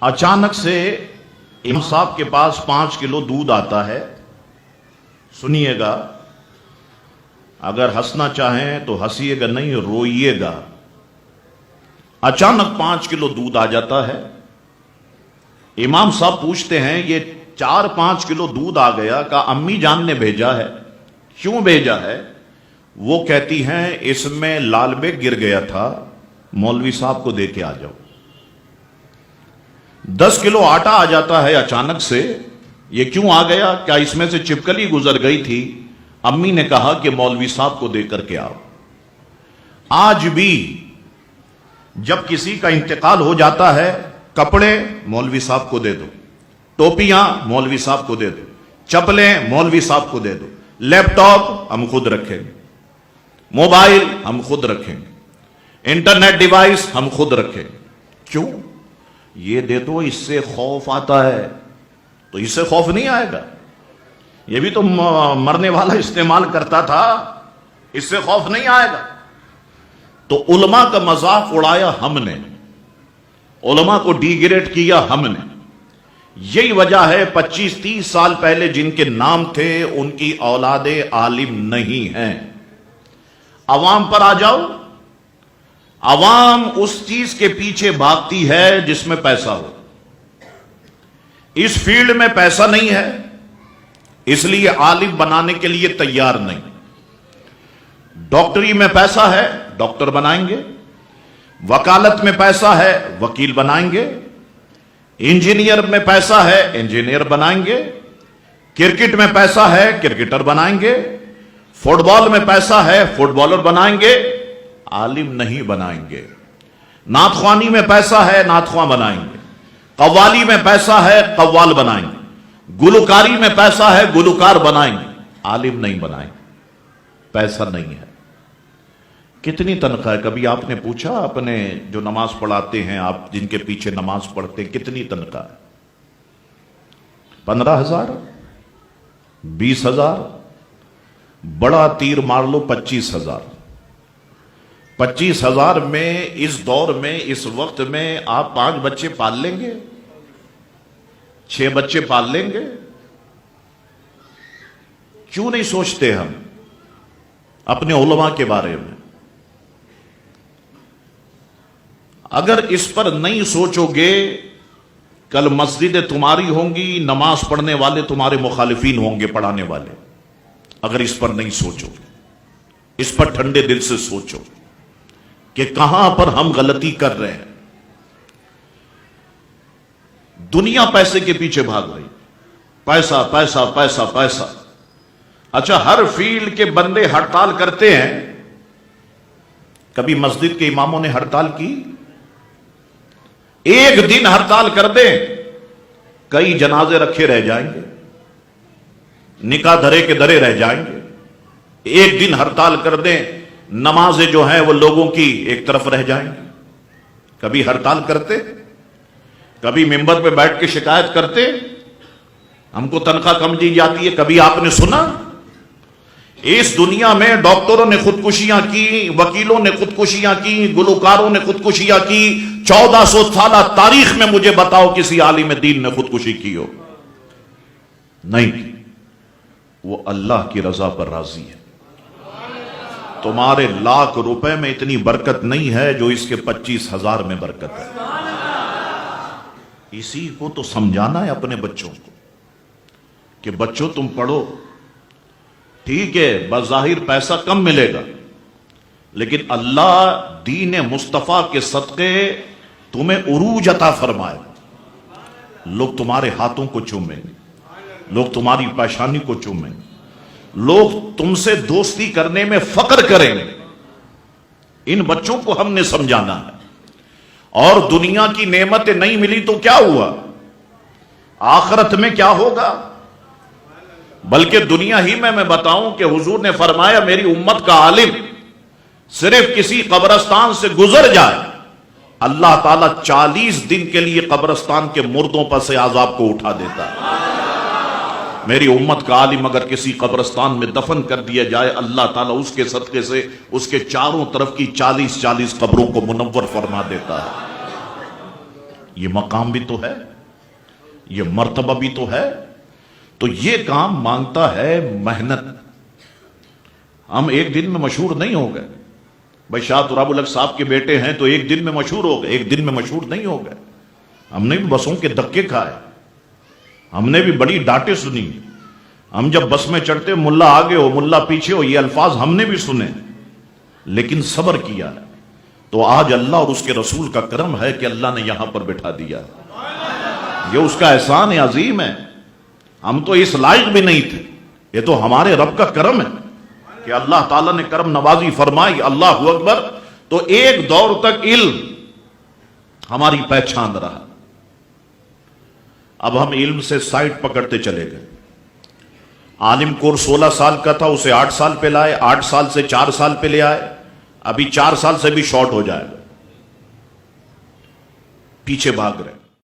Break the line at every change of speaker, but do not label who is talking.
اچانک سے امام صاحب کے پاس 5 کلو دودھ آتا ہے. سنیے گا، اگر ہنسنا چاہیں تو ہنسیے گا نہیں، روئیے گا. اچانک 5 کلو دودھ آ جاتا ہے. امام صاحب پوچھتے ہیں یہ 4-5 کلو دودھ آ گیا، کہا امی جان نے بھیجا ہے. کیوں بھیجا ہے؟ وہ کہتی ہیں اس میں لال بیگ گر گیا تھا، مولوی صاحب کو دے کے آ جاؤ. 10 کلو آٹا آ جاتا ہے اچانک سے. یہ کیوں آ گیا؟ کیا اس میں سے چپکلی گزر گئی تھی؟ امی نے کہا کہ مولوی صاحب کو دے کر کے آؤ. آج بھی جب کسی کا انتقال ہو جاتا ہے، کپڑے مولوی صاحب کو دے دو، ٹوپیاں مولوی صاحب کو دے دو، چپلیں مولوی صاحب کو دے دو، لیپ ٹاپ ہم خود رکھیں گے، موبائل ہم خود رکھیں گے، انٹرنیٹ ڈیوائس ہم خود رکھیں گے. کیوں؟ یہ دے دو، اس سے خوف آتا ہے. تو اس سے خوف نہیں آئے گا، یہ بھی تو مرنے والا استعمال کرتا تھا، اس سے خوف نہیں آئے گا. تو علماء کا مذاق اڑایا ہم نے، علماء کو ڈی گریڈ کیا ہم نے. یہی وجہ ہے 25-30 سال پہلے جن کے نام تھے ان کی اولادیں عالم نہیں ہیں. عوام پر آ جاؤ، عوام اس چیز کے پیچھے بھاگتی ہے جس میں پیسہ ہو. اس فیلڈ میں پیسہ نہیں ہے، اس لیے عالم بنانے کے لیے تیار نہیں. ڈاکٹری میں پیسہ ہے، ڈاکٹر بنائیں گے. وکالت میں پیسہ ہے، وکیل بنائیں گے. انجینئر میں پیسہ ہے، انجینئر بنائیں گے. کرکٹ میں پیسہ ہے، کرکٹر بنائیں گے. فٹ بال میں پیسہ ہے، فٹ بالر بنائیں گے. عالم نہیں بنائیں گے. نعت خوانی میں پیسہ ہے، نعت خواں بنائیں گے. قوالی میں پیسہ ہے، قوال بنائیں گے. گلوکاری میں پیسہ ہے، گلوکار بنائیں گے. عالم نہیں بنائیں گے، پیسہ نہیں ہے. کتنی تنخواہ ہے؟ کبھی آپ نے پوچھا اپنے جو نماز پڑھاتے ہیں، آپ جن کے پیچھے نماز پڑھتے ہیں، کتنی تنخواہ ہے؟ 15,000، 20,000، بڑا تیر مار لو 25,000. 25,000 میں اس دور میں، اس وقت میں آپ 5 بچے پال لیں گے؟ 6 بچے پال لیں گے؟ کیوں نہیں سوچتے ہم اپنے علماء کے بارے میں؟ اگر اس پر نہیں سوچو گے، کل مسجدیں تمہاری ہوں گی، نماز پڑھنے والے تمہارے مخالفین ہوں گے، پڑھانے والے. اگر اس پر نہیں سوچو گے، اس پر ٹھنڈے دل سے سوچو کہ کہاں پر ہم غلطی کر رہے ہیں. دنیا پیسے کے پیچھے بھاگ رہی، پیسہ پیسہ پیسہ پیسہ. اچھا، ہر فیلڈ کے بندے ہڑتال کرتے ہیں. کبھی مسجد کے اماموں نے ہڑتال کی؟ ایک دن ہڑتال کر دیں، کئی جنازے رکھے رہ جائیں گے، نکاح دھرے کے دھرے رہ جائیں گے. ایک دن ہڑتال کر دیں، نمازیں جو ہیں وہ لوگوں کی ایک طرف رہ جائیں گی. کبھی ہڑتال کرتے؟ کبھی ممبر پہ بیٹھ کے شکایت کرتے ہم کو تنخواہ کم دی جاتی ہے؟ کبھی آپ نے سنا؟ اس دنیا میں ڈاکٹروں نے خودکشیاں کی، وکیلوں نے خودکشیاں کی، گلوکاروں نے خودکشیاں کی. 1400 سالہ تاریخ میں مجھے بتاؤ کسی عالم دین نے خودکشی کی ہو؟ نہیں کی. وہ اللہ کی رضا پر راضی ہے. تمہارے لاکھ روپے میں اتنی برکت نہیں ہے جو اس کے 25,000 میں برکت ہے. اسی کو تو سمجھانا ہے اپنے بچوں کو کہ بچوں تم پڑھو. ٹھیک ہے، بظاہر پیسہ کم ملے گا، لیکن اللہ دین مصطفیٰ کے صدقے تمہیں عروج عطا فرمائے. لوگ تمہارے ہاتھوں کو چومیں گے، لوگ تمہاری پیشانی کو چومیں گے، لوگ تم سے دوستی کرنے میں فخر کریں گے. ان بچوں کو ہم نے سمجھانا ہے. اور دنیا کی نعمتیں نہیں ملی تو کیا ہوا؟ آخرت میں کیا ہوگا؟ بلکہ دنیا ہی میں بتاؤں کہ حضور نے فرمایا میری امت کا عالم صرف کسی قبرستان سے گزر جائے، اللہ تعالیٰ 40 دن کے لیے قبرستان کے مردوں پر سے عذاب کو اٹھا دیتا ہے. میری امت کا عالم اگر کسی قبرستان میں دفن کر دیا جائے، اللہ تعالیٰ اس کے صدقے سے اس کے چاروں طرف کی 40 قبروں کو منور فرما دیتا ہے. یہ مقام بھی تو ہے، یہ مرتبہ بھی تو ہے. تو یہ کام مانگتا ہے محنت. ہم ایک دن میں مشہور نہیں ہو گئے. بھائی شاہ تراب الحق صاحب کے بیٹے ہیں تو ایک دن میں مشہور ہو گئے، ایک دن میں مشہور نہیں ہو گئے. ہم نے بھی بسوں کے دھکے کھائے، ہم نے بھی بڑی ڈانٹیں سنی. ہم جب بس میں چڑھتے ملا آگے ہو ملا پیچھے ہو، یہ الفاظ ہم نے بھی سنے، لیکن صبر کیا ہے. تو آج اللہ اور اس کے رسول کا کرم ہے کہ اللہ نے یہاں پر بٹھا دیا. یہ اس کا احسان عظیم ہے. ہم تو اس لائق بھی نہیں تھے، یہ تو ہمارے رب کا کرم ہے کہ اللہ تعالیٰ نے کرم نوازی فرمائی. اللہ اکبر. تو ایک دور تک علم ہماری پہچان رہا. اب ہم علم سے سائٹ پکڑتے چلے گئے. عالم کورس 16 سال کا تھا، اسے 8 سال پہ لائے، 8 سال سے 4 سال پہ لے آئے. ابھی 4 سال سے بھی شارٹ ہو جائے گا، پیچھے بھاگ رہے.